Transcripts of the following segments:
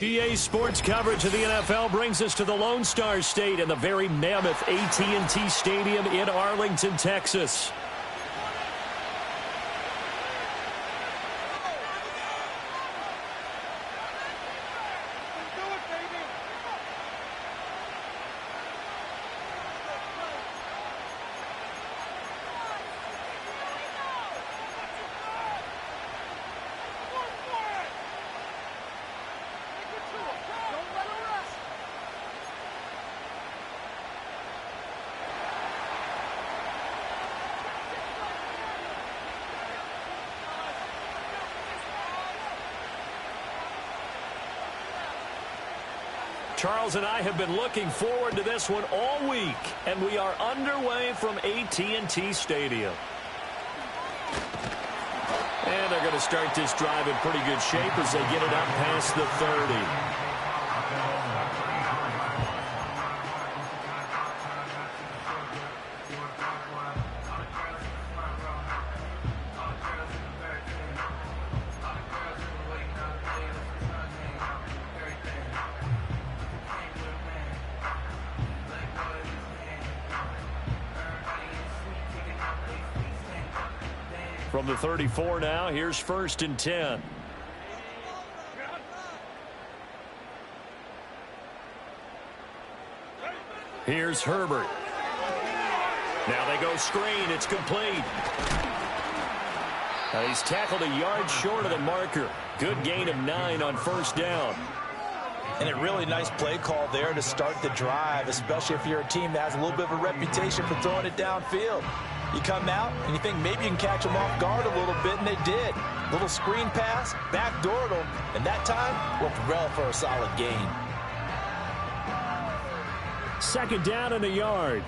EA Sports coverage of the NFL brings us to the Lone Star State and the very mammoth AT&T Stadium in Arlington, Texas. Charles and I have been looking forward to this one all week, and we are underway from AT&T Stadium. And they're going to start this drive in pretty good shape as they get it up past the 30. From the 34 now, here's 1st and 10. Here's Herbert. Now they go screen. It's complete. Now he's tackled a yard short of the marker. Good gain of 9 on 1st down. And a really nice play call there to start the drive, especially if you're a team that has a little bit of a reputation for throwing it downfield. You come out and you think maybe you can catch them off guard a little bit, and they did. Little screen pass, backdoored them, and that time worked well for a solid gain. 2nd down and a yard.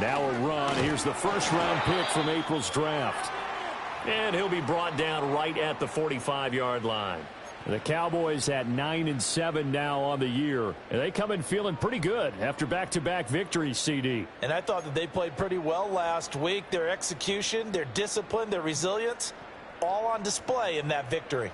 Now a run. Here's the 1st-round pick from April's draft. And he'll be brought down right at the 45-yard line. The Cowboys at 9-7 now on the year. And they come in feeling pretty good after back-to-back victories, CD. And I thought that they played pretty well last week. Their execution, their discipline, their resilience, all on display in that victory.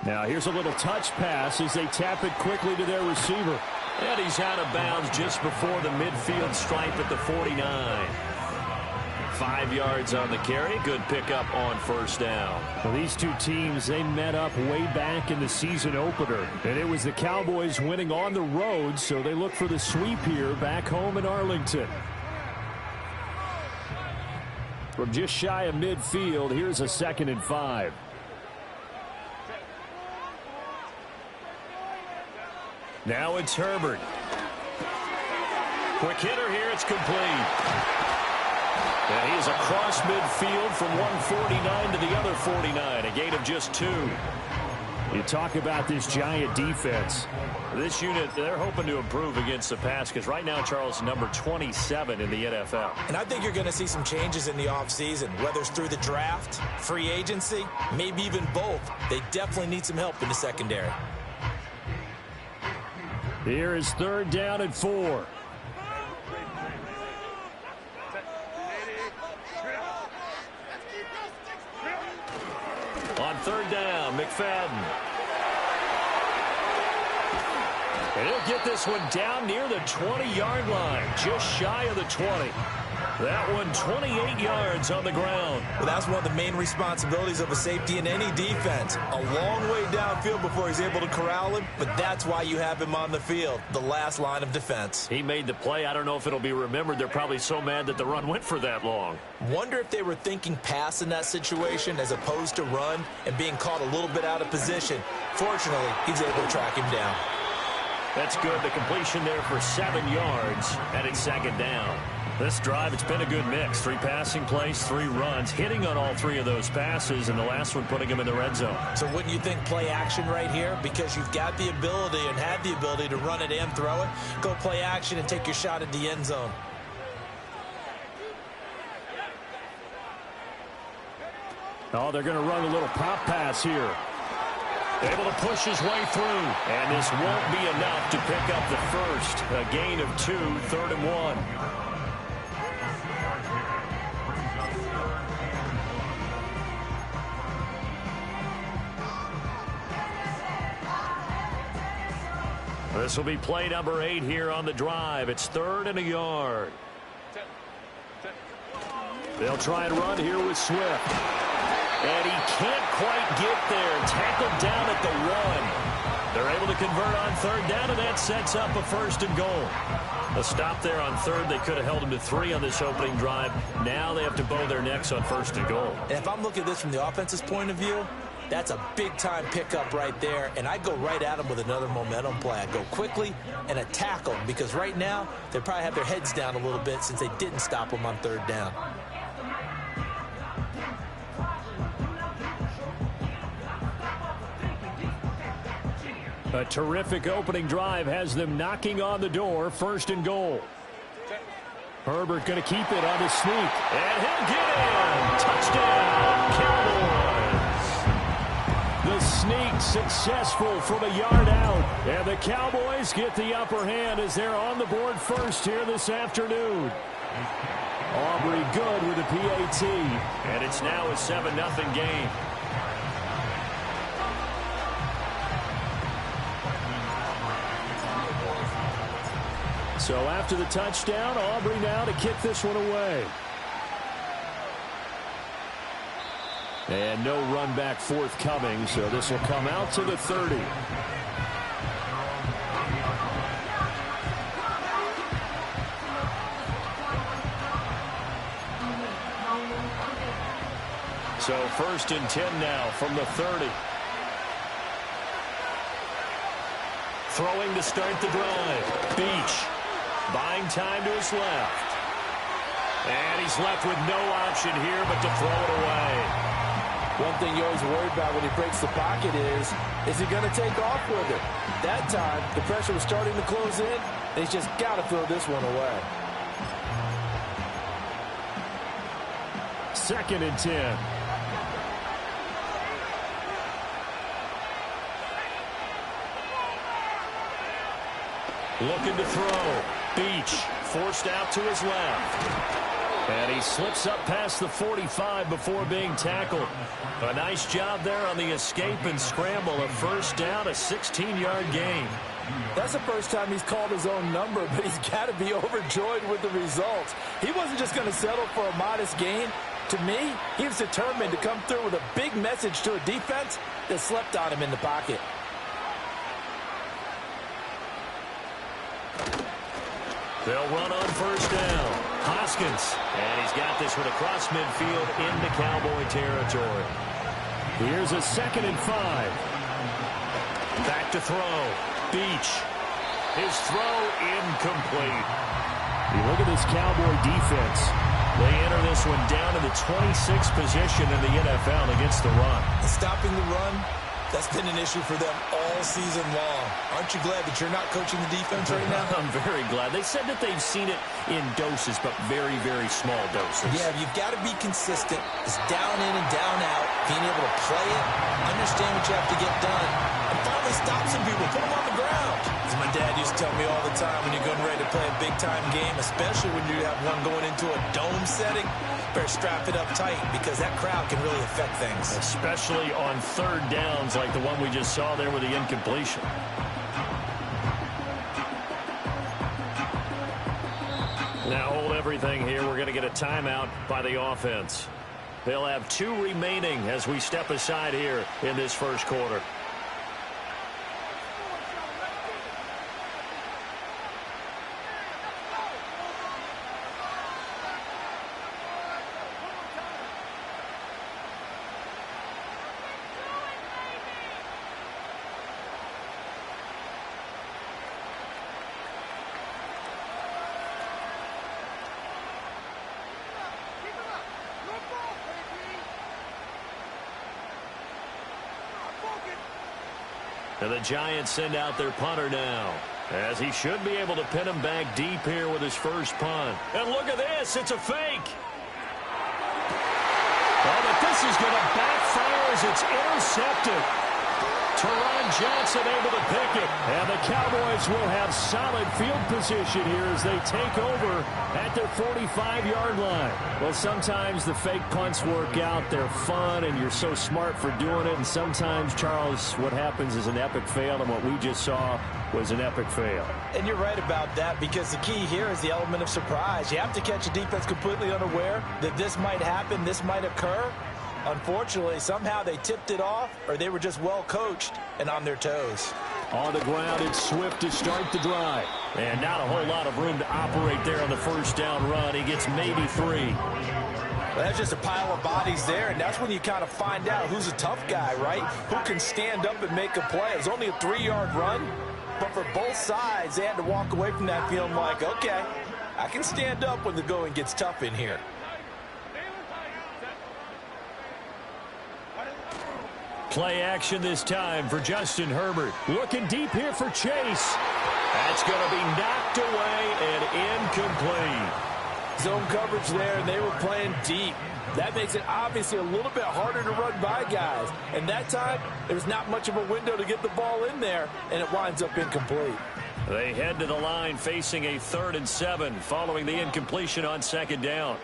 Now here's a little touch pass as they tap it quickly to their receiver. And he's out of bounds just before the midfield stripe at the 49. 5 yards on the carry. Good pickup on 1st down. Well, these two teams, they met up way back in the season opener. And it was the Cowboys winning on the road, so they look for the sweep here back home in Arlington. From just shy of midfield, here's a 2nd and 5. Now it's Herbert. Quick hitter here. It's complete. And he's across midfield from 149 to the other 49. A gain of just 2. You talk about this giant defense. This unit, they're hoping to improve against the pass because right now, Charles, number 27 in the NFL. And I think you're going to see some changes in the offseason, whether it's through the draft, free agency, maybe even both. They definitely need some help in the secondary. Here is 3rd down and 4. On 3rd down, McFadden. And he'll get this one down near the 20-yard line, just shy of the 20. That one 28 yards on the ground. Well, that's one of the main responsibilities of a safety in any defense. A long way downfield before he's able to corral him, but that's why you have him on the field, the last line of defense. He made the play. I don't know if it'll be remembered. They're probably so mad that the run went for that long. Wonder if they were thinking pass in that situation as opposed to run and being caught a little bit out of position. Fortunately, he's able to track him down. That's good. The completion there for 7 yards, and it's 2nd down. This drive, it's been a good mix. 3 passing plays, 3 runs, hitting on all 3 of those passes, and the last one putting him in the red zone. So wouldn't you think play action right here? Because you've got the ability and had the ability to run it and throw it. Go play action and take your shot at the end zone. Oh, they're going to run a little pop pass here. Able to push his way through. And this won't be enough to pick up the first. A gain of 2, 3rd and 1. This will be play number 8 here on the drive. It's 3rd and a yard. They'll try and run here with Swift. And he can't quite get there. Tackled down at the 1. They're able to convert on 3rd down, and that sets up a 1st and goal. A stop there on 3rd. They could have held him to 3 on this opening drive. Now they have to bow their necks on 1st and goal. And if I'm looking at this from the offense's point of view, that's a big-time pickup right there, and I go right at them with another momentum play. I go quickly and attack them because right now they probably have their heads down a little bit since they didn't stop them on 3rd down. A terrific opening drive has them knocking on the door. 1st and goal. Herbert going to keep it on the sneak. And he'll get in. Touchdown, Cowboys. The sneak successful from a yard out. And the Cowboys get the upper hand as they're on the board first here this afternoon. Aubrey good with the PAT. And it's now a 7-0 game. So after the touchdown, Aubrey now to kick this one away. And no run back forthcoming, so this will come out to the 30. So 1st and 10 now from the 30. Throwing to start the drive. Beach. Buying time to his left. And he's left with no option here but to throw it away. One thing you always worry about when he breaks the pocket is he going to take off with it? That time, the pressure was starting to close in. He's just got to throw this one away. 2nd and 10. Looking to throw. Beach forced out to his left. And he slips up past the 45 before being tackled. A nice job there on the escape and scramble. A 1st down, a 16-yard gain. That's the first time he's called his own number, but he's got to be overjoyed with the results. He wasn't just going to settle for a modest gain. To me, he was determined to come through with a big message to a defense that slept on him in the pocket. They'll run on 1st down. Hoskins. And he's got this one across midfield into Cowboy territory. Here's a 2nd and 5. Back to throw. Beach. His throw incomplete. You look at this Cowboy defense. They enter this one down in the 26th position in the NFL against the run. Stopping the run, that's been an issue for them all season long. Aren't you glad that you're not coaching the defense right now? I'm very glad. They said that they've seen it in doses, but very, very small doses. Yeah, you've got to be consistent. It's down in and down out. Being able to play it, understand what you have to get done, and finally stop some people, put them on the ground. As my dad used to tell me all the time, when you're getting ready to play a big-time game, especially when you have one going into a dome setting, better strap it up tight because that crowd can really affect things. Especially on 3rd downs like the one we just saw there with the incompletion. Now hold everything here. We're going to get a timeout by the offense. They'll have 2 remaining as we step aside here in this 1st quarter. And the Giants send out their punter now, as he should be able to pin him back deep here with his first punt. And look at this. It's a fake. Oh, but this is going to backfire as it's intercepted. Teron Johnson able to pick it. And the Cowboys will have solid field position here as they take over at their 45-yard line. Well, sometimes the fake punts work out. They're fun, and you're so smart for doing it. And sometimes, Charles, what happens is an epic fail, and what we just saw was an epic fail. And you're right about that, because the key here is the element of surprise. You have to catch a defense completely unaware that this might happen, this might occur. Unfortunately, somehow they tipped it off, or they were just well coached and on their toes. On the ground, it's Swift to start the drive. And not a whole lot of room to operate there on the first down run. He gets maybe 3. Well, that's just a pile of bodies there, and that's when you kind of find out who's a tough guy, right? Who can stand up and make a play. It's only a 3-yard run, but for both sides, they had to walk away from that feeling like, okay, I can stand up when the going gets tough in here. Play action this time for Justin Herbert. Looking deep here for Chase. That's going to be knocked away and incomplete. Zone coverage there, and they were playing deep. That makes it obviously a little bit harder to run by guys. And that time, there was not much of a window to get the ball in there, and it winds up incomplete. They head to the line facing a 3rd and 7 following the incompletion on 2nd down.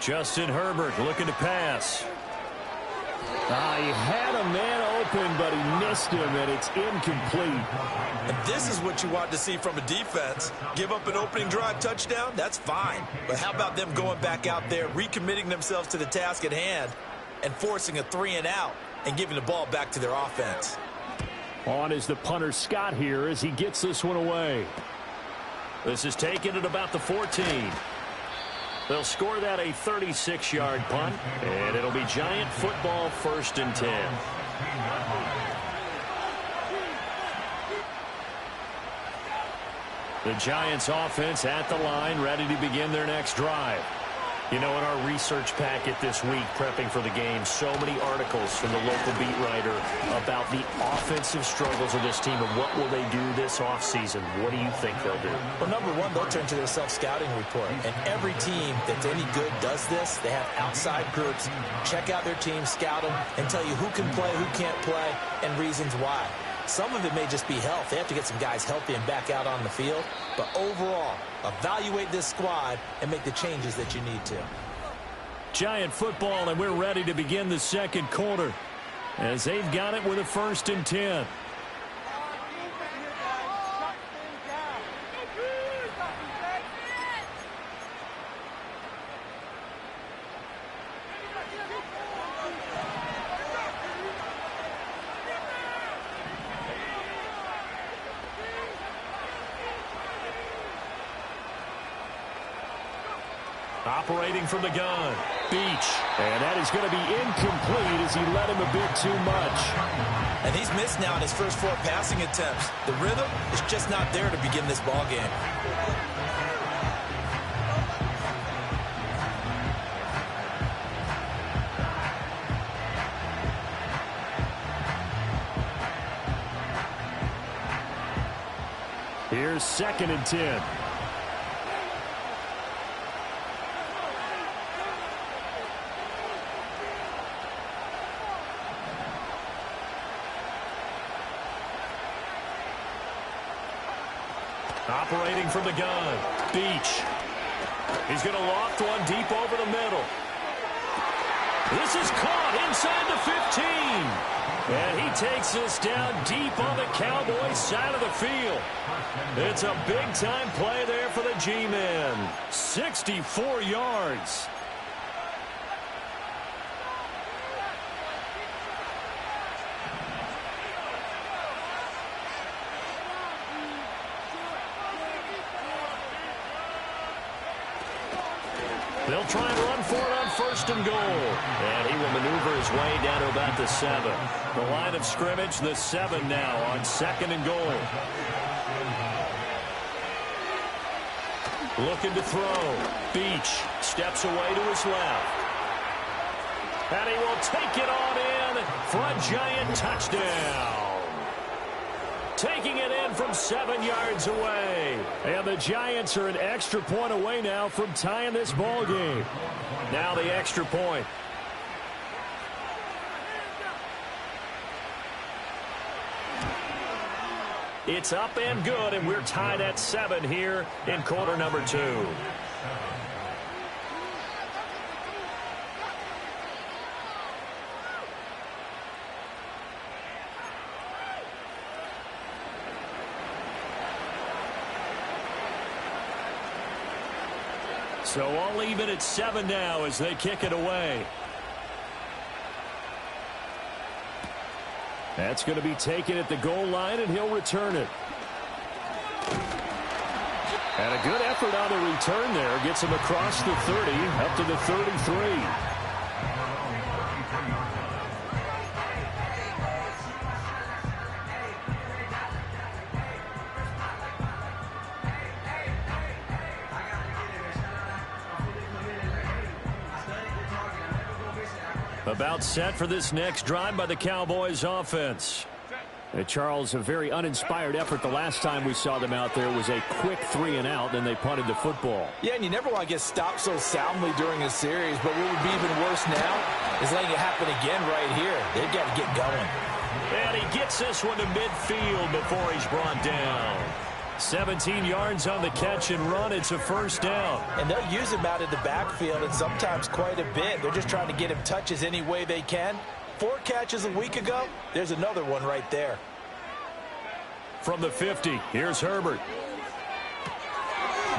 Justin Herbert looking to pass. He had a man open, but he missed him, and it's incomplete. And this is what you want to see from a defense. Give up an opening drive touchdown, that's fine. But how about them going back out there, recommitting themselves to the task at hand, and forcing a 3-and-out and giving the ball back to their offense. On is the punter Scott here as he gets this one away. This is taken at about the 14. They'll score that a 36-yard punt, and it'll be Giant football 1st and 10. The Giants offense at the line, ready to begin their next drive. You know, in our research packet this week, prepping for the game, so many articles from the local beat writer about the offensive struggles of this team and what will they do this offseason. What do you think they'll do? Well, number one, they'll turn to their self-scouting report. And every team that's any good does this. They have outside groups. Check out their team, scout them, and tell you who can play, who can't play, and reasons why. Some of it may just be health. They have to get some guys healthy and back out on the field. But overall, evaluate this squad and make the changes that you need to. Giant football, and we're ready to begin the 2nd quarter as they've got it with a 1st and 10. Operating from the gun, Beach. And that is going to be incomplete as he led him a bit too much. And he's missed now in his first 4 passing attempts. The rhythm is just not there to begin this ball game. Here's 2nd and 10. Operating from the gun, Beach. He's going to loft one deep over the middle. This is caught inside the 15. And he takes this down deep on the Cowboys side of the field. It's a big-time play there for the G-men. 64 yards. They'll try and run for it on 1st and goal. And he will maneuver his way down to about the 7. The line of scrimmage, the 7 now on 2nd and goal. Looking to throw. Beach steps away to his left. And he will take it on in for a Giant touchdown. taking it in from 7 yards away. And the Giants are an extra point away now from tying this ball game. Now the extra point. It's up and good, and we're tied at 7 here in quarter number 2. So all even at 7 now as they kick it away. That's going to be taken at the goal line, and he'll return it. And a good effort on the return there. Gets him across the 30, up to the 33. About set for this next drive by the Cowboys offense. Charles, a very uninspired effort the last time we saw them out there was a quick 3-and-out, then they punted the football. Yeah, and you never want to get stopped so soundly during a series, but what would be even worse now is letting it happen again right here. They've got to get going. And he gets this one to midfield before he's brought down. 17 yards on the catch and run. It's a first down. And they'll use him out in the backfield, and sometimes quite a bit. They're just trying to get him touches any way they can. 4 catches a week ago. There's another one right there. From the 50, here's Herbert.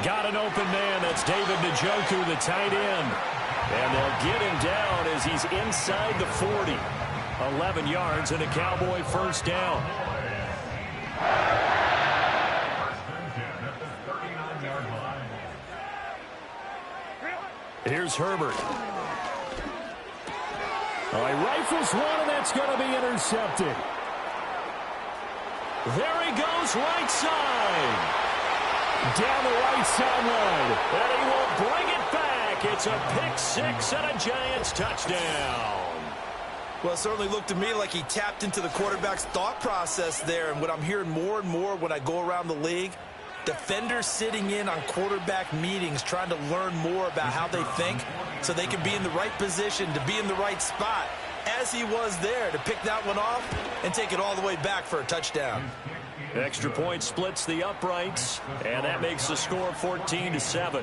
Got an open man. That's David Njoku, the tight end. And they'll get him down as he's inside the 40. 11 yards and a Cowboy first down. Here's Herbert. Oh, he rifles one, and that's going to be intercepted. There he goes, right side. Down the right sideline. And he will bring it back. It's a pick six and a Giants touchdown. Well, it certainly looked to me like he tapped into the quarterback's thought process there. And what I'm hearing more and more when I go around the league, defenders sitting in on quarterback meetings trying to learn more about how they think so they can be in the right position to be in the right spot, as he was there to pick that one off and take it all the way back for a touchdown. Extra point splits the uprights, and that makes the score 14-7.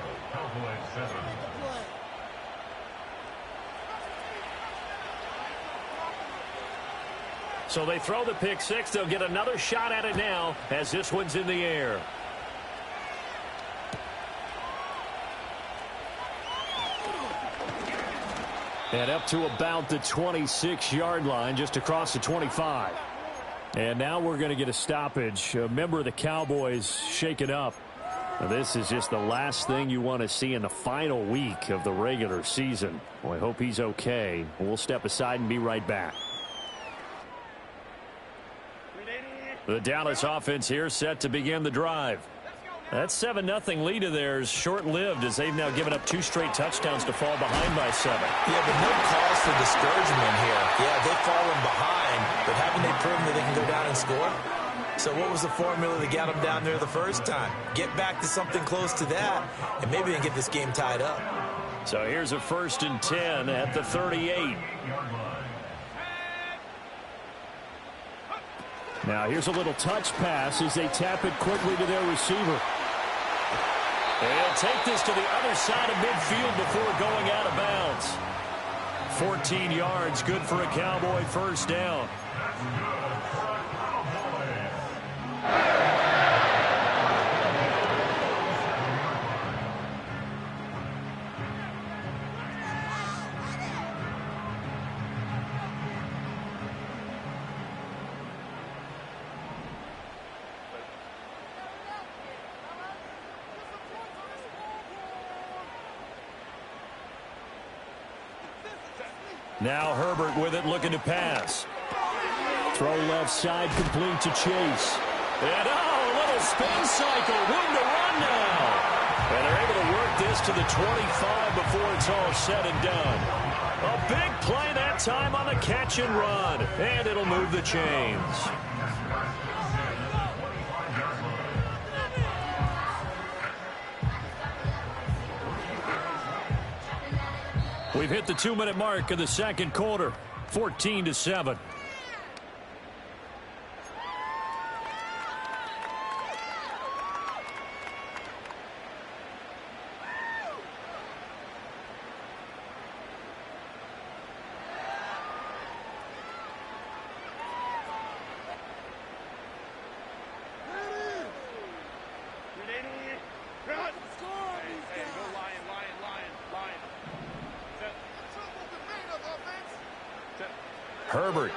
So they throw the pick six. They'll get another shot at it now as this one's in the air. And up to about the 26-yard line, just across the 25. And now we're going to get a stoppage. A member of the Cowboys shaken up. Now, this is just the last thing you want to see in the final week of the regular season. Well, I hope he's okay. We'll step aside and be right back. The Dallas offense here set to begin the drive. That 7-0 lead of theirs short-lived as they've now given up 2 straight touchdowns to fall behind by 7. Yeah, but no cause for discouragement here. Yeah, they've fallen behind, but haven't they proven that they can go down and score? So what was the formula that got them down there the first time? Get back to something close to that, and maybe they can get this game tied up. So here's a 1st and 10 at the 38. Now here's a little touch pass as they tap it quickly to their receiver. They'll take this to the other side of midfield before going out of bounds. 14 yards, good for a Cowboy first down. Now Herbert with it, looking to pass. Throw left side, complete to Chase. And a little spin cycle, room to run now. And they're able to work this to the 25 before it's all said and done. A big play that time on the catch and run. And it'll move the chains. We've hit the 2-minute mark of the second quarter, 14-7. Herbert.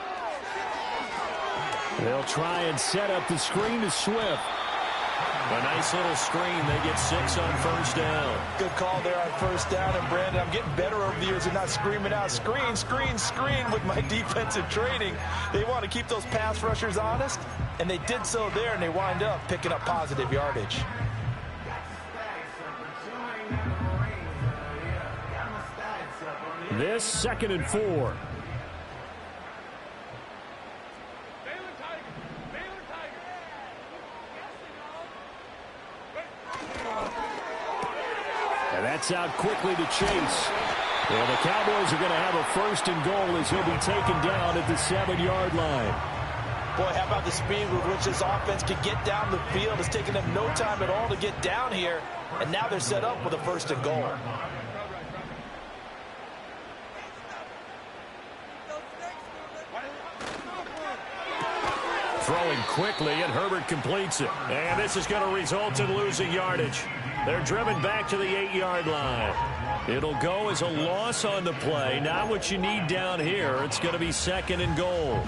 They'll try and set up the screen to Swift. A nice little screen. They get 6 on first down. Good call there on first down. And, Brandon, I'm getting better over the years and not screaming out, screen, screen, screen with my defensive training. They want to keep those pass rushers honest, and they did so there, and they wind up picking up positive yardage. This 2nd and 4. And that's out quickly to Chase. Well, the Cowboys are going to have a 1st and goal as he'll be taken down at the 7-yard line. Boy, how about the speed with which this offense can get down the field? It's taken them no time at all to get down here, and now they're set up with a 1st and goal. Throwing quickly, and Herbert completes it. And this is going to result in losing yardage. They're driven back to the 8-yard line. It'll go as a loss on the play. Not what you need down here. It's going to be 2nd and goal.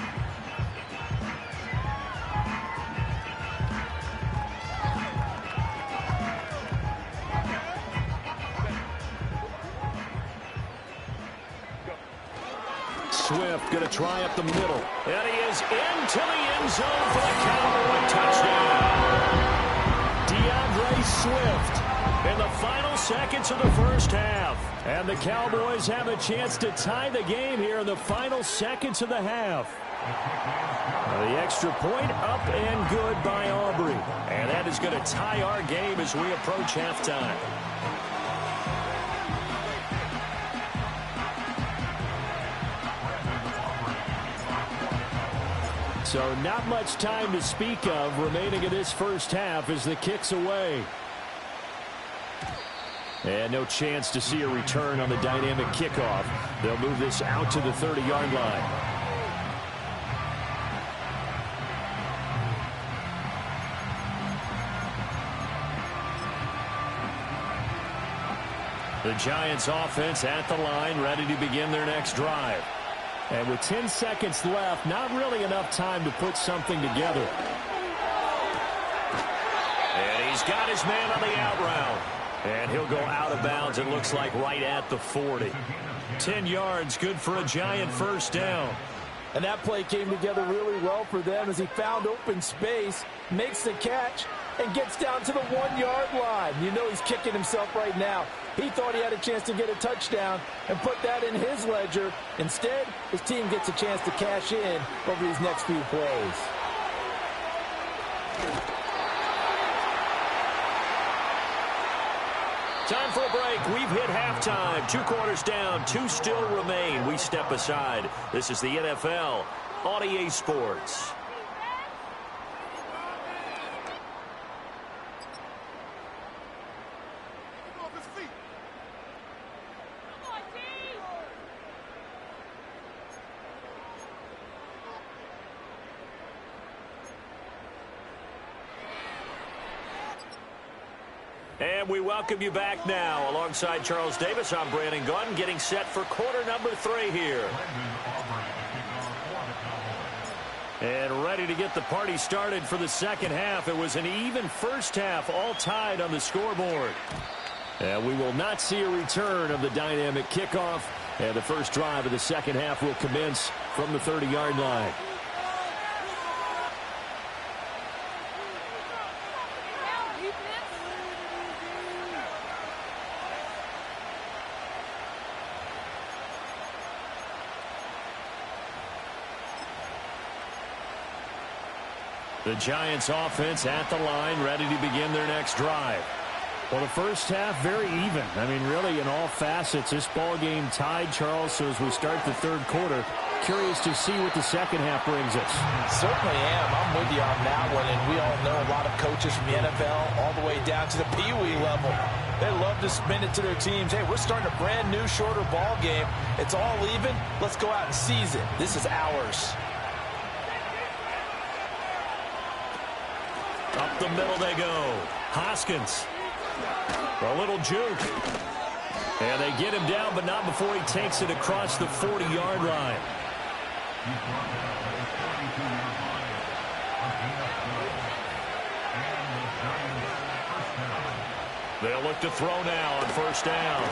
Swift going to try up the middle. And he is into the end zone for the Cowboy touchdown. DeAndre Swift in the final seconds of the first half. And the Cowboys have a chance to tie the game here in the final seconds of the half. The extra point up and good by Aubrey. And that is going to tie our game as we approach halftime. So not much time to speak of remaining in this first half as the kick's away. And no chance to see a return on the dynamic kickoff. They'll move this out to the 30-yard line. The Giants offense at the line, ready to begin their next drive. And with 10 seconds left, not really enough time to put something together. And he's got his man on the out route. And he'll go out of bounds, it looks like, right at the 40. 10 yards, good for a Giant first down. And that play came together really well for them as he found open space, makes the catch, and gets down to the 1-yard line. You know he's kicking himself right now. He thought he had a chance to get a touchdown and put that in his ledger. Instead, his team gets a chance to cash in over these next few plays. Time for a break. We've hit halftime. 2 quarters down. 2 still remain. We step aside. This is the NFL on EA Sports. And we welcome you back now. Alongside Charles Davis, I'm Brandon Gunn, getting set for quarter number 3 here. And ready to get the party started for the second half. It was an even first half, all tied on the scoreboard. And we will not see a return of the dynamic kickoff. And the first drive of the second half will commence from the 30-yard line. The Giants offense at the line, ready to begin their next drive. Well, the first half, very even. I mean, really, in all facets, this ball game tied, Charles. So as we start the third quarter, curious to see what the second half brings us. Certainly am. I'm with you on that one. And we all know a lot of coaches from the NFL all the way down to the Pee-wee level. They love to spin it to their teams. Hey, we're starting a brand new, shorter ball game. It's all even. Let's go out and seize it. This is ours. Up the middle they go. Hoskins. A little juke. And they get him down, but not before he takes it across the 40-yard line. They'll look to throw now on first down.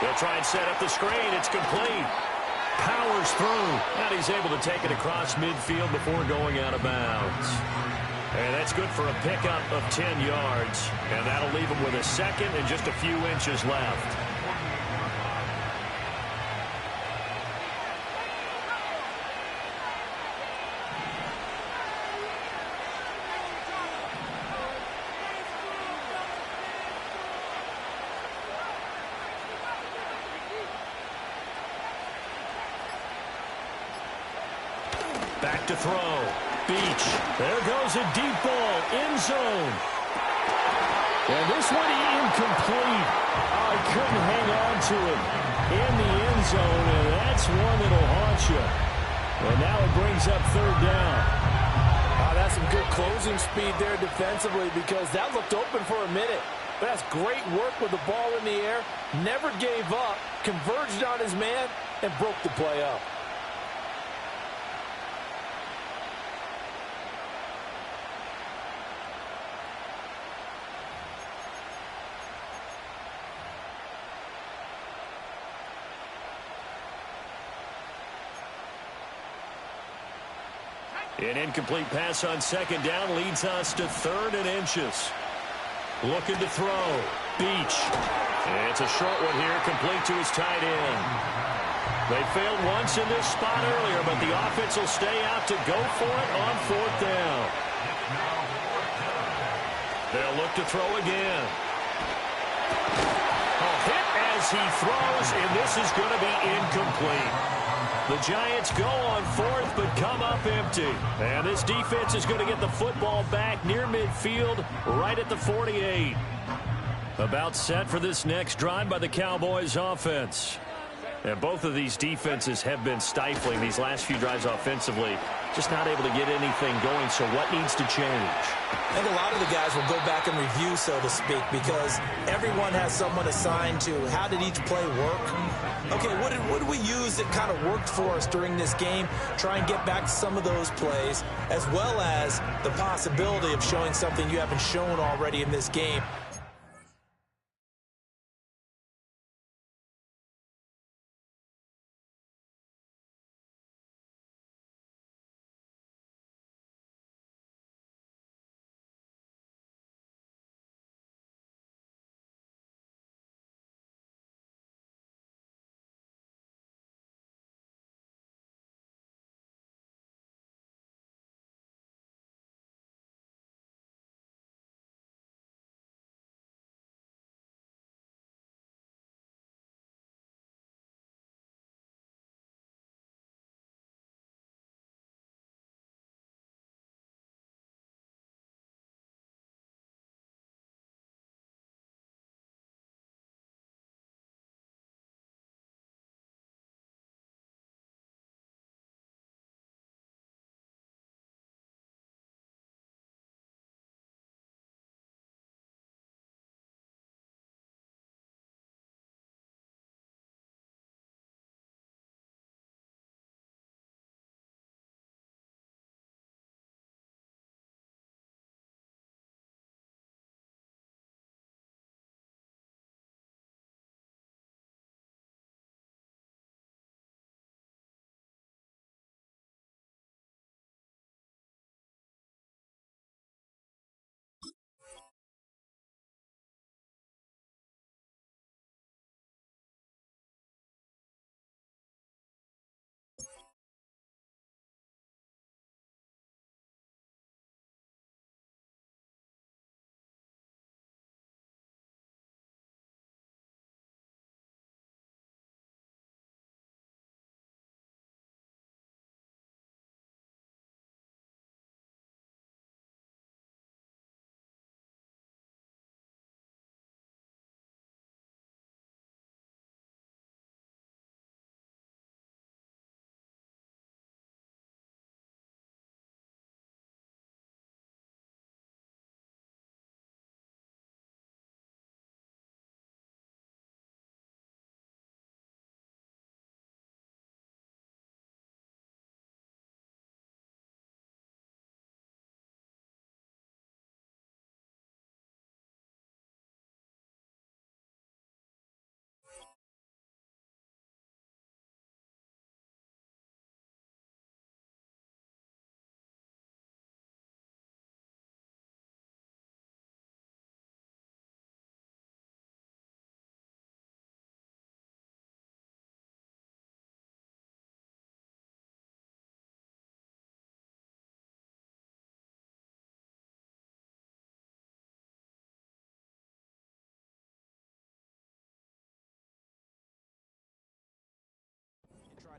They'll try and set up the screen. It's complete. Powers through. And he's able to take it across midfield before going out of bounds. And that's good for a pickup of 10 yards. And that'll leave him with a second and just a few inches left. Back to throw. Beach. There goes a deep ball. End zone. And this one incomplete. Oh, he couldn't hang on to it in the end zone, and that's one that'll haunt you. And now it brings up third down. That's some good closing speed there defensively because that looked open for a minute. But that's great work with the ball in the air. Never gave up. Converged on his man and broke the play up. An incomplete pass on second down leads us to third and inches. Looking to throw. Beach. It's a short one here, complete to his tight end. They failed once in this spot earlier, but the offense will stay out to go for it on fourth down. They'll look to throw again. A hit as he throws, and this is going to be incomplete. The Giants go on fourth, but come up empty. And this defense is going to get the football back near midfield, right at the 48. About set for this next drive by the Cowboys offense. And both of these defenses have been stifling these last few drives offensively. Just not able to get anything going, so what needs to change? I think a lot of the guys will go back and review, so to speak, because everyone has someone assigned to how did each play work. Okay, what did we use that kind of worked for us during this game? Try and get back to some of those plays, as well as the possibility of showing something you haven't shown already in this game.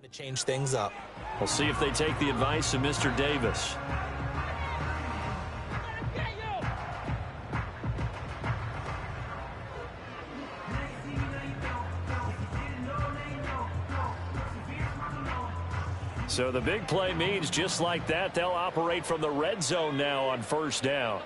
To change things up. We'll see if they take the advice of Mr. Davis. So the big play means just like that, they'll operate from the red zone now on first down.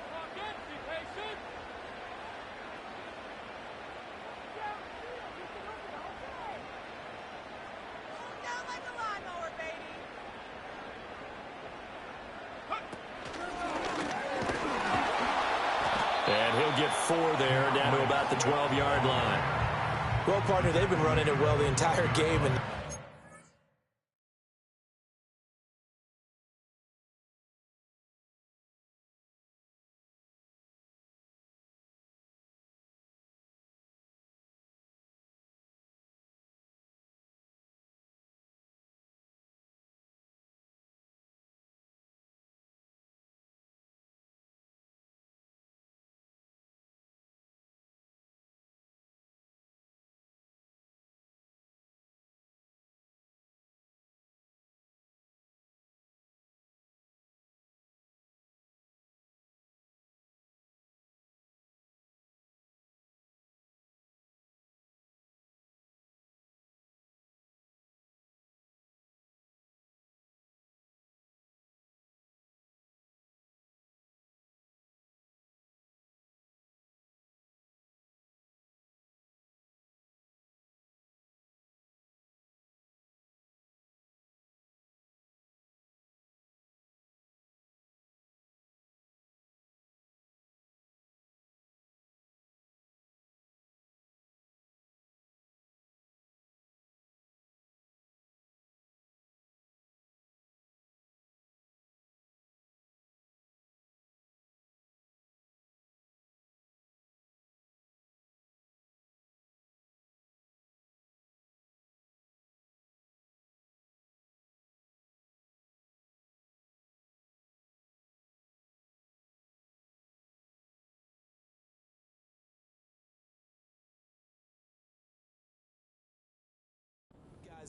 And he'll get 4 there, down to about the 12-yard line. Well, partner, they've been running it well the entire game. And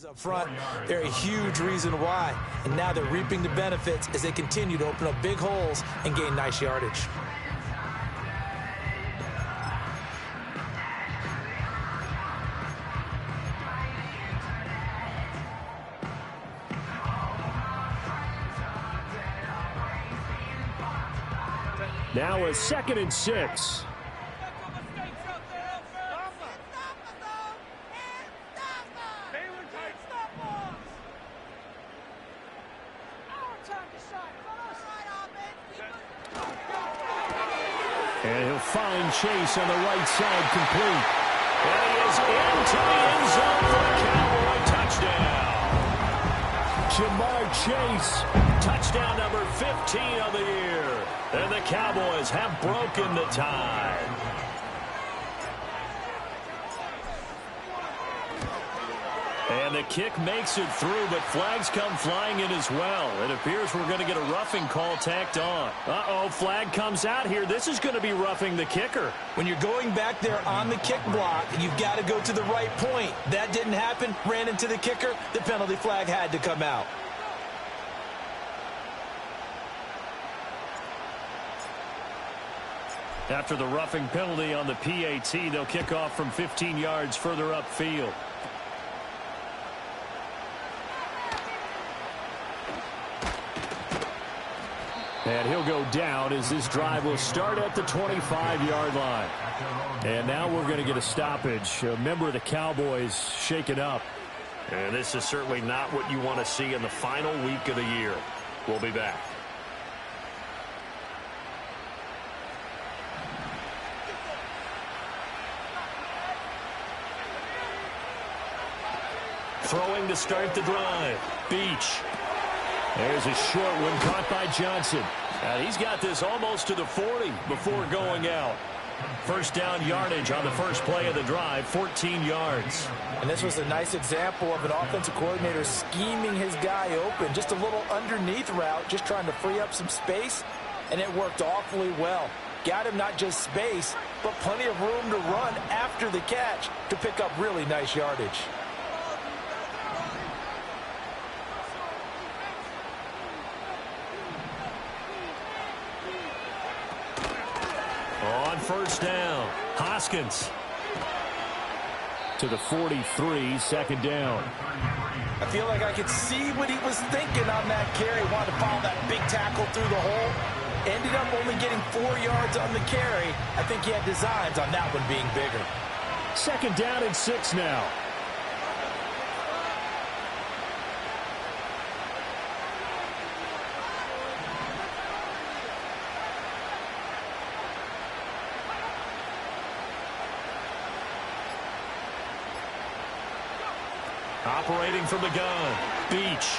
up front, they're a huge reason why, and now they're reaping the benefits as they continue to open up big holes and gain nice yardage. Now a 2nd and 6. And he'll find Chase on the right side, complete. And he is into the end zone for a Cowboy touchdown. Jamar Chase. Touchdown number 15 of the year. And the Cowboys have broken the tie. And the kick makes it through, but flags come flying in as well. It appears we're going to get a roughing call tacked on. Uh-oh, flag comes out here. This is going to be roughing the kicker. When you're going back there on the kick block, you've got to go to the right point. That didn't happen, ran into the kicker. The penalty flag had to come out. After the roughing penalty on the PAT, they'll kick off from 15 yards further upfield. And he'll go down as this drive will start at the 25-yard line. And now we're going to get a stoppage. A member of the Cowboys shaken up. And this is certainly not what you want to see in the final week of the year. We'll be back. Throwing to start the drive. Beach. There's a short one caught by Johnson. And he's got this almost to the 40 before going out. First down yardage on the first play of the drive, 14 yards. And this was a nice example of an offensive coordinator scheming his guy open. Just a little underneath route, just trying to free up some space, and it worked awfully well. Got him not just space, but plenty of room to run after the catch to pick up really nice yardage. On first down, Hoskins. To the 43, second down. I feel like I could see what he was thinking on that carry. Wanted to follow that big tackle through the hole. Ended up only getting 4 yards on the carry. I think he had designs on that one being bigger. Second down and 6 now. Operating from the gun, Beach.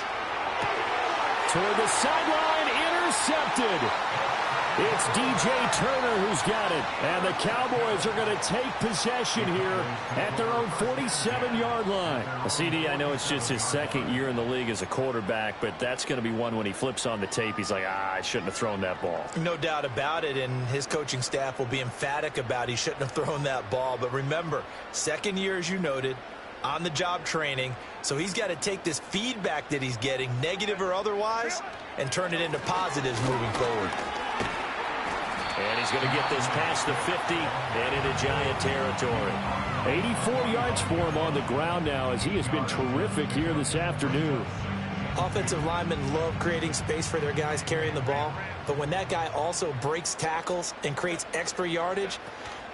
Toward the sideline, intercepted. It's DJ Turner who's got it. And the Cowboys are going to take possession here at their own 47-yard line. Well, CD, I know it's just his second year in the league as a quarterback, but that's going to be one when he flips on the tape. He's like, I shouldn't have thrown that ball. No doubt about it, and his coaching staff will be emphatic about he shouldn't have thrown that ball. But remember, second year, as you noted, on-the-job training, so he's got to take this feedback that he's getting, negative or otherwise, and turn it into positives moving forward. And he's going to get this past the 50 and into Giant territory. 84 yards for him on the ground now as he has been terrific here this afternoon. Offensive linemen love creating space for their guys carrying the ball, but when that guy also breaks tackles and creates extra yardage,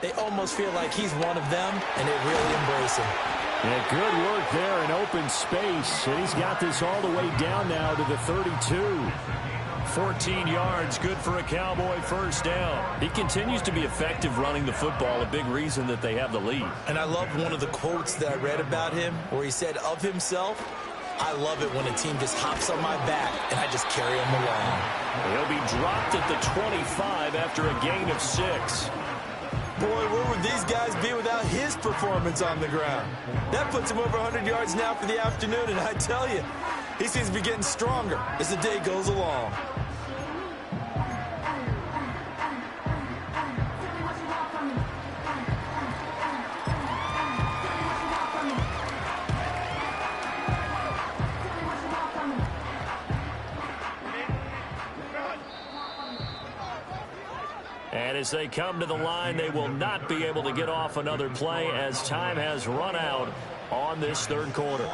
they almost feel like he's one of them, and they really embrace him. Yeah, good work there in open space, and he's got this all the way down now to the 32. 14 yards, good for a Cowboy first down. He continues to be effective running the football, a big reason that they have the lead. And I love one of the quotes that I read about him where he said of himself, I love it when a team just hops on my back and I just carry him along. He'll be dropped at the 25 after a gain of 6. Boy, where would these guys be without his performance on the ground? That puts him over 100 yards now for the afternoon, and I tell you, he seems to be getting stronger as the day goes along. And as they come to the line, they will not be able to get off another play as time has run out on this third quarter.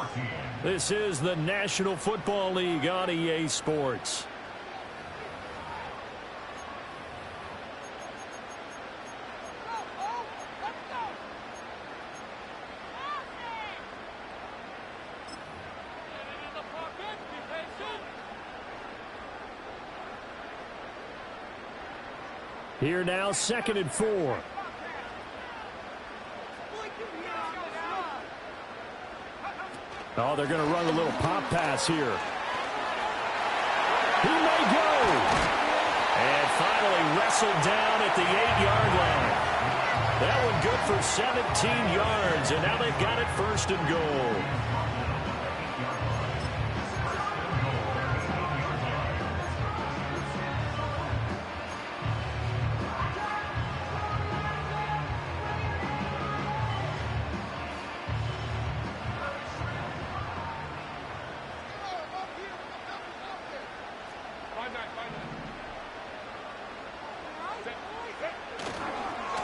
This is the National Football League on EA Sports. Here now, 2nd and 4. Oh, they're going to run a little pop pass here. He may go. And finally wrestled down at the 8-yard line. That one good for 17 yards, and now they've got it 1st and goal.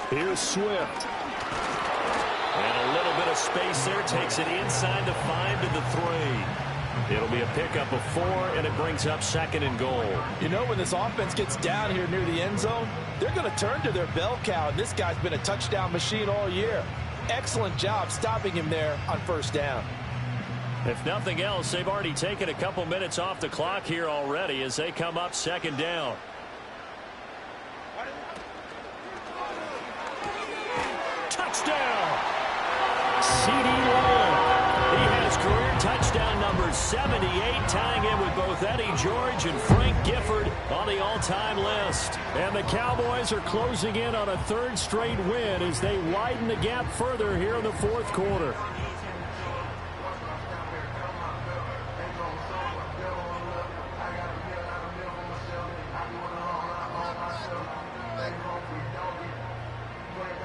Here's Swift. And a little bit of space there. Takes it inside the 5 to the 3. It'll be a pickup of 4, and it brings up 2nd and goal. You know, when this offense gets down here near the end zone, they're going to turn to their bell cow, and this guy's been a touchdown machine all year. Excellent job stopping him there on 1st down. If nothing else, they've already taken a couple minutes off the clock here already as they come up 2nd down. Touchdown! C.D. Lamb. He has career touchdown number 78, tying in with both Eddie George and Frank Gifford on the all-time list. And the Cowboys are closing in on a 3rd straight win as they widen the gap further here in the 4th quarter.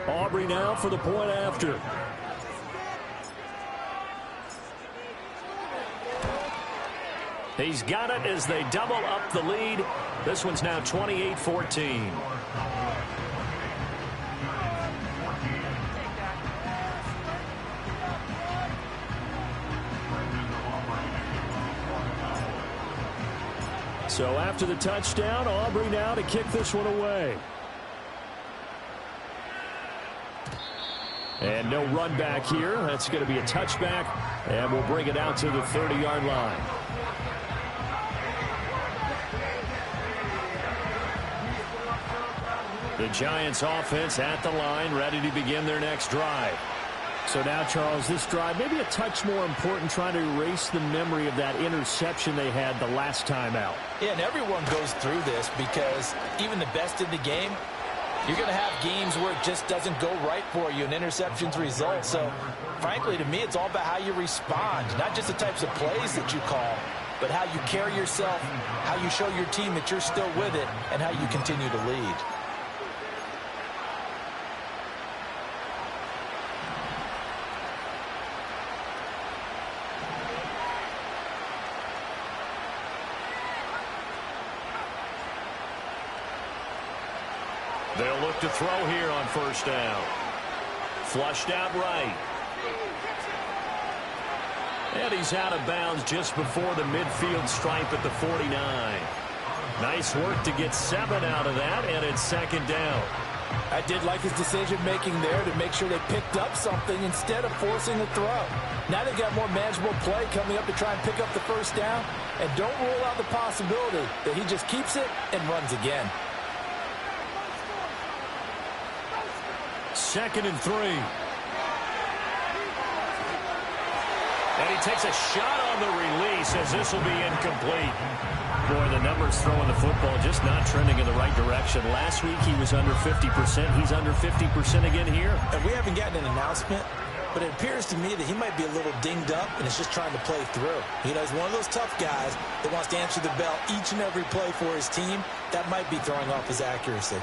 Aubrey now for the point after. He's got it as they double up the lead. This one's now 28-14. So after the touchdown, Aubrey now to kick this one away. And no run back here. That's going to be a touchback, and we'll bring it out to the 30-yard line. The Giants offense at the line, ready to begin their next drive. So now, Charles, this drive maybe a touch more important, trying to erase the memory of that interception they had the last time out. Yeah, and everyone goes through this because even the best in the game, you're going to have games where it just doesn't go right for you and interceptions result. So, frankly, to me, it's all about how you respond, not just the types of plays that you call, but how you carry yourself, how you show your team that you're still with it, and how you continue to lead. They'll look to throw here on first down. Flushed out right. And he's out of bounds just before the midfield stripe at the 49. Nice work to get 7 out of that, and it's second down. I did like his decision-making there to make sure they picked up something instead of forcing a throw. Now they've got more manageable play coming up to try and pick up the first down, and don't rule out the possibility that he just keeps it and runs again. 2nd and 3. And he takes a shot on the release as this will be incomplete. Boy, the numbers throwing the football just not trending in the right direction. Last week he was under 50%. He's under 50% again here. And we haven't gotten an announcement, but it appears to me that he might be a little dinged up and is just trying to play through. You know, he's one of those tough guys that wants to answer the bell each and every play for his team. That might be throwing off his accuracy.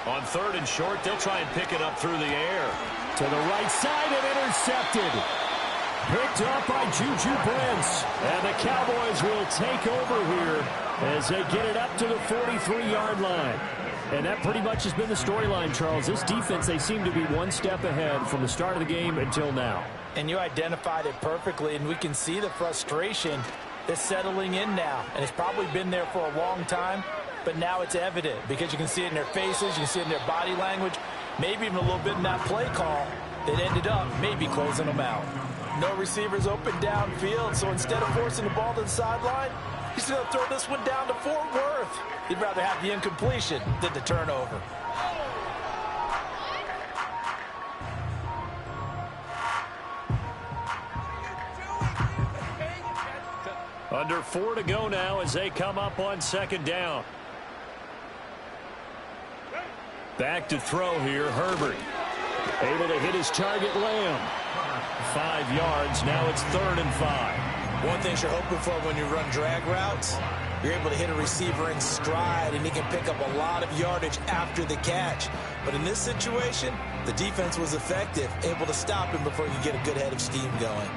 On 3rd and short, they'll try and pick it up through the air. To the right side and intercepted. Picked up by Juju Brents. And the Cowboys will take over here as they get it up to the 43-yard line. And that pretty much has been the storyline, Charles. This defense, they seem to be one step ahead from the start of the game until now. And you identified it perfectly, and we can see the frustration that's settling in now. And it's probably been there for a long time. But now it's evident because you can see it in their faces, you can see it in their body language, maybe even a little bit in that play call that ended up maybe closing them out. No receivers open downfield, so instead of forcing the ball to the sideline, he's going to throw this one down to Fort Worth. He'd rather have the incompletion than the turnover. Under 4 to go now as they come up on 2nd down. Back to throw here, Herbert. Able to hit his target, Lamb. 5 yards, now it's 3rd and 5. One thing you're hoping for when you run drag routes, you're able to hit a receiver in stride, and he can pick up a lot of yardage after the catch. But in this situation, the defense was effective, able to stop him before you get a good head of steam going.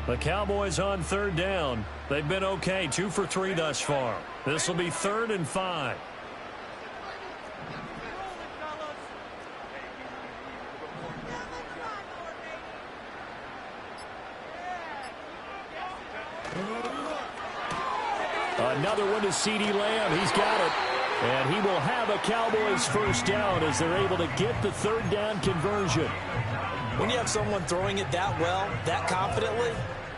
The Cowboys on 3rd down. They've been okay, 2 for 3 thus far. This will be 3rd and 5. Another one to CeeDee Lamb. He's got it. And he will have a Cowboys first down as they're able to get the 3rd down conversion. When you have someone throwing it that well, that confidently,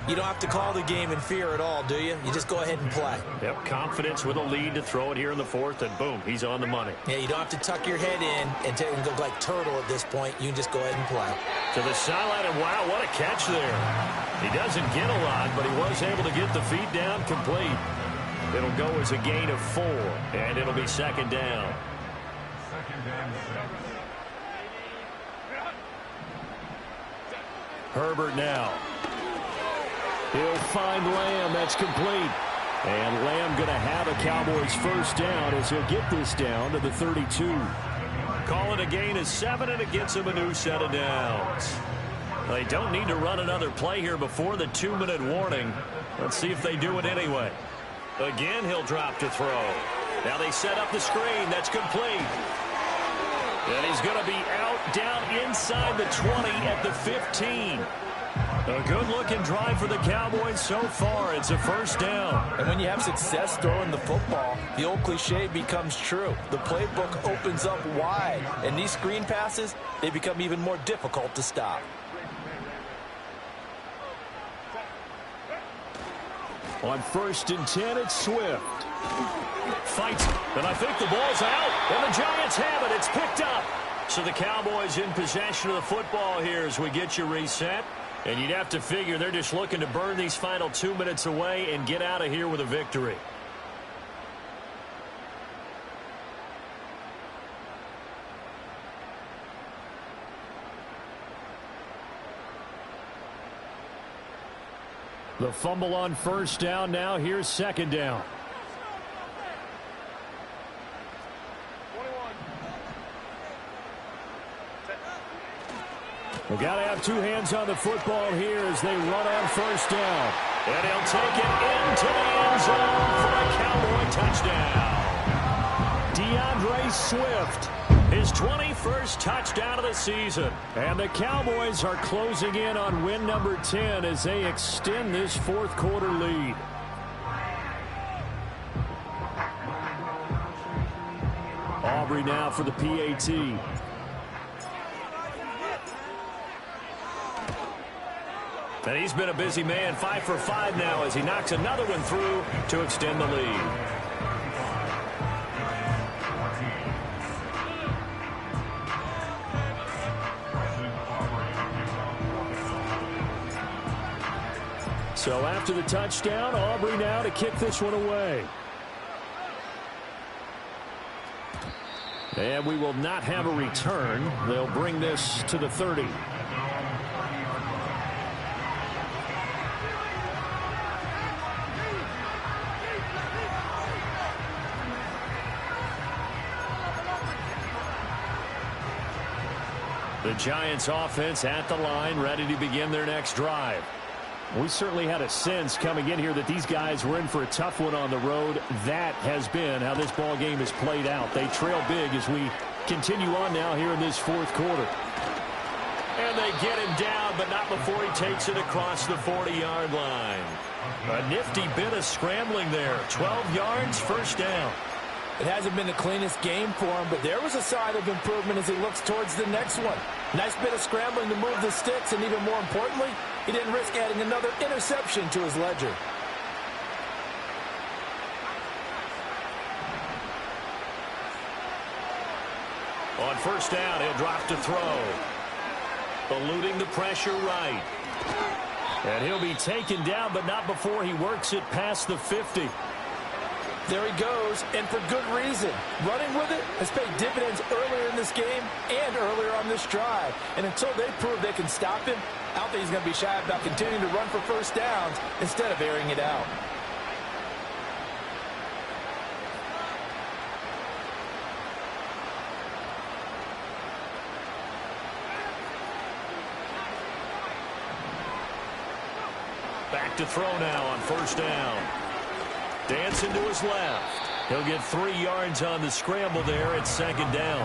you don't have to call the game in fear at all, do you? You just go ahead and play. Yep, confidence with a lead to throw it here in the 4th, and boom, he's on the money. Yeah, you don't have to tuck your head in and go like turtle at this point. You can just go ahead and play. To the sideline, and wow, what a catch there. He doesn't get a lot, but he was able to get the feet down complete. It'll go as a gain of 4, and it'll be 2nd down. Herbert now. He'll find Lamb. That's complete. And Lamb going to have a Cowboys first down as he'll get this down to the 32. call it a gain of 7, and it gets him a new set of downs. They don't need to run another play here before the 2-minute warning. Let's see if they do it anyway. Again, he'll drop to throw. Now they set up the screen. That's complete. And he's going to be out down inside the 20 at the 15. A good-looking drive for the Cowboys so far. It's a first down. And when you have success throwing the football, the old cliche becomes true. The playbook opens up wide. And these screen passes, they become even more difficult to stop. On 1st and 10, it's Swift. Fights, and I think the ball's out. And the Giants have it. It's picked up. So the Cowboys in possession of the football here as we get you reset. And you'd have to figure they're just looking to burn these final 2 minutes away and get out of here with a victory. The fumble on first down. Now here's second down. We've got to have two hands on the football here as they run on first down. And he'll take it into the end zone for a Cowboy touchdown. DeAndre Swift, his 21st touchdown of the season. And the Cowboys are closing in on win number 10 as they extend this fourth quarter lead. Aubrey now for the PAT. And he's been a busy man, 5 for 5 now as he knocks another one through to extend the lead. So after the touchdown, Aubrey now to kick this one away. And we will not have a return. They'll bring this to the 30. The Giants offense at the line, ready to begin their next drive. We certainly had a sense coming in here that these guys were in for a tough one on the road. That has been how this ball game has played out. They trail big as we continue on now here in this fourth quarter. And they get him down, but not before he takes it across the 40-yard line. A nifty bit of scrambling there. 12 yards, first down. It hasn't been the cleanest game for him, but there was a sign of improvement as he looks towards the next one. Nice bit of scrambling to move the sticks, and even more importantly, he didn't risk adding another interception to his ledger. On first down, he'll drop to throw. Eluding the pressure right. And he'll be taken down, but not before he works it past the 50. There he goes, and for good reason. Running with it has paid dividends earlier in this game and earlier on this drive. And until they prove they can stop him, I don't think he's going to be shy about continuing to run for first downs instead of airing it out. Back to throw now on first down. Dancing to his left. He'll get 3 yards on the scramble there at second down.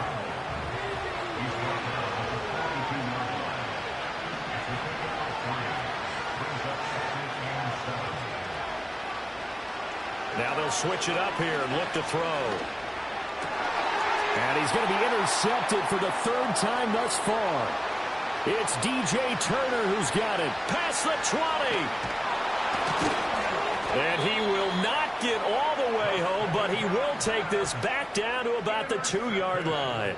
Now they'll switch it up here and look to throw. And he's going to be intercepted for the third time thus far. It's DJ Turner who's got it. Past the 20. And he will not get all the way home, but he will take this back down to about the 2-yard line.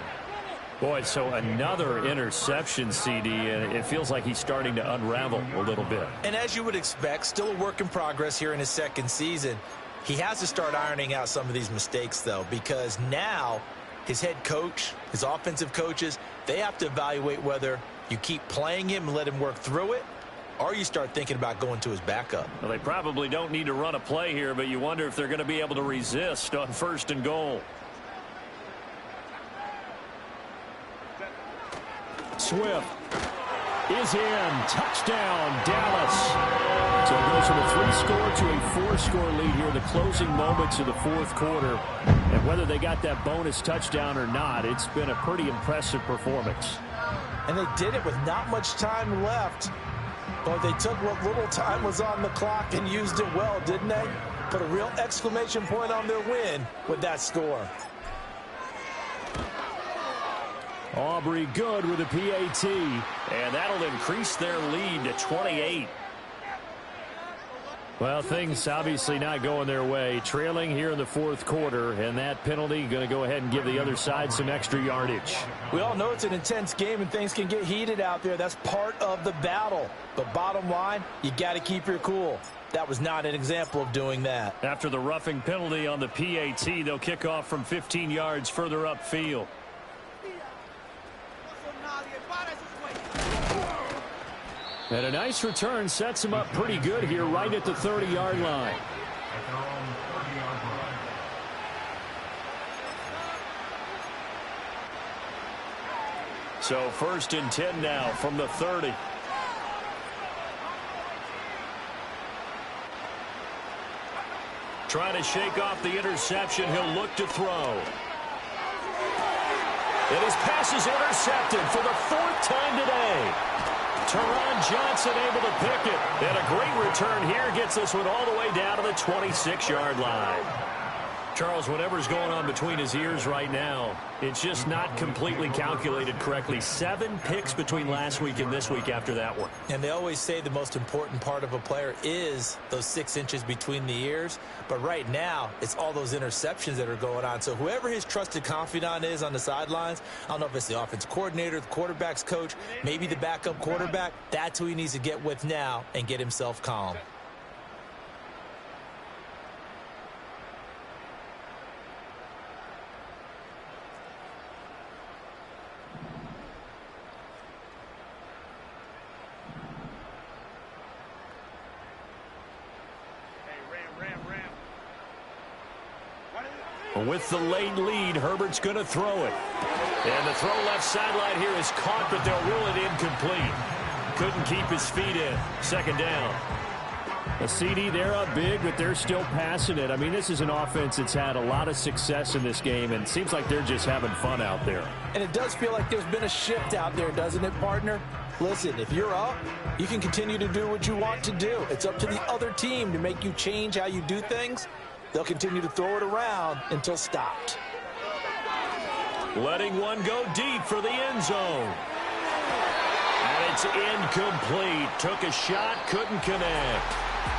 Boy, so another interception, CD, and it feels like he's starting to unravel a little bit. And as you would expect, still a work in progress here in his second season. He has to start ironing out some of these mistakes, though, because now his head coach, his offensive coaches, they have to evaluate whether you keep playing him and let him work through it, or you start thinking about going to his backup. Well, they probably don't need to run a play here, but you wonder if they're going to be able to resist on first and goal. Swift is in. Touchdown, Dallas. So it goes from a 3-score to a 4-score lead here in the closing moments of the fourth quarter. And whether they got that bonus touchdown or not, it's been a pretty impressive performance. And they did it with not much time left. But they took what little time was on the clock and used it well, didn't they? Put a real exclamation point on their win with that score. Aubrey good with a PAT. And that'll increase their lead to 28. Well, things obviously not going their way. Trailing here in the fourth quarter, and that penalty going to go ahead and give the other side some extra yardage. We all know it's an intense game and things can get heated out there. That's part of the battle. But bottom line, you got to keep your cool. That was not an example of doing that. After the roughing penalty on the PAT, they'll kick off from 15 yards further upfield. And a nice return sets him up pretty good here right at the 30-yard line. So 1st and 10 now from the 30. Trying to shake off the interception. He'll look to throw. And his pass is intercepted for the 4th time today. Teron Johnson able to pick it. And a great return here gets this one all the way down to the 26-yard line. Charles, whatever's going on between his ears right now, it's just not completely calculated correctly. 7 picks between last week and this week after that one. And they always say the most important part of a player is those 6 inches between the ears. But right now, it's all those interceptions that are going on. So whoever his trusted confidant is on the sidelines, I don't know if it's the offense coordinator, the quarterback's coach, maybe the backup quarterback, that's who he needs to get with now and get himself calm. With the late lead, Herbert's going to throw it. And the throw left sideline here is caught, but they'll rule it incomplete. Couldn't keep his feet in. 2nd down. A CD, they're up big, but they're still passing it. I mean, this is an offense that's had a lot of success in this game, and it seems like they're just having fun out there. And it does feel like there's been a shift out there, doesn't it, partner? Listen, if you're up, you can continue to do what you want to do. It's up to the other team to make you change how you do things. They'll continue to throw it around until stopped. Letting one go deep for the end zone. And it's incomplete. Took a shot, couldn't connect.